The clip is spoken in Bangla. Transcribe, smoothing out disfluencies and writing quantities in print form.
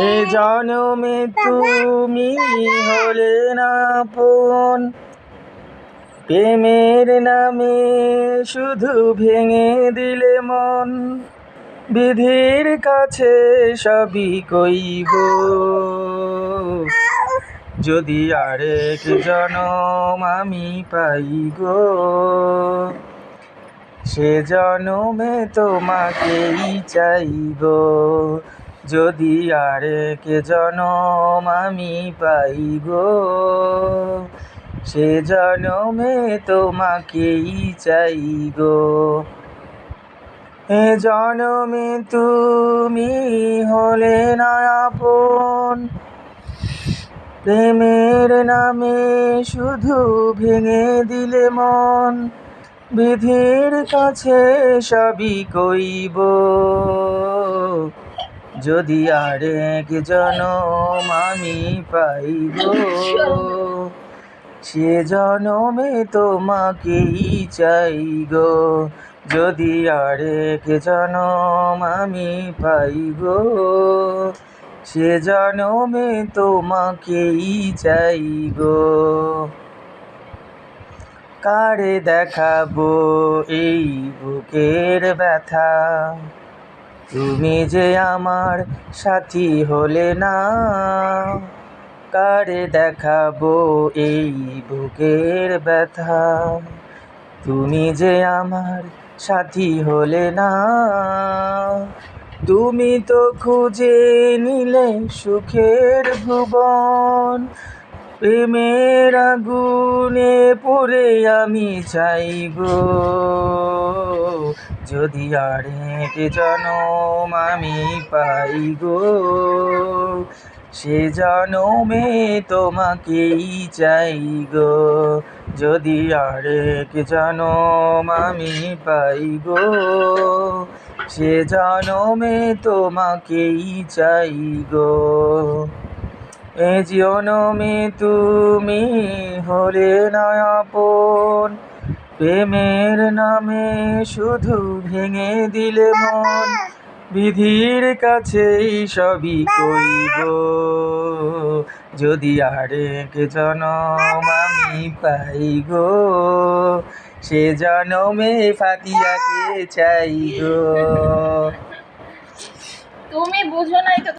এ জনমে তুমি হলে না আপন, প্রেমের নামে শুধু ভেঙে দিলে মন। বিধির কাছে সবই কইব, যদি আরেক জনম আমি পাই গো, সে জনমে তোমাকেই চাইব। যদি আরেক জনম আমি পাই গো, সে জনমে তোমাকেই চাই গো। এ জনমে তুমি হলে না আপন, প্রেমের নামে শুধু ভেঙে দিলে মন। বিধির কাছে সবই কইব, যদি আরেক জনম আমি পাই গো, সে জনমে তোমাকেই চাই গো। যদি আরেক জনম আমি পাই গো, সে জনমে তোমাকেই চাই গো। কারে দেখাবো এই বুকের ব্যথা, তুমি যে আমার সাথী হলে না। কারে দেখাবো এই বুকের ব্যথা, তুমি যে আমার সাথী হলে না। তুমি তো খুঁজে নিলে সুখের ভুবন, প্রেমের আগুনে পুড়ে আমি চাইব। যদি আরেক জনম আমি পাই গো, সে জনমে তোমাকেই চাই গো। যদি আরেক জনম আমি পাই গো, সে জনমে তোমাকেই চাই গো। এ জনমে তুমি হলে না আপন, প্রেমের নামে শুধু ভেঙে দিলে মন। বিধির কাছেই সবই কইব, যদি আরেক জনম আমি পাই গো, সে জনমে ফাতিয়াকে চাই গো। তুমি বুঝো নাই তো।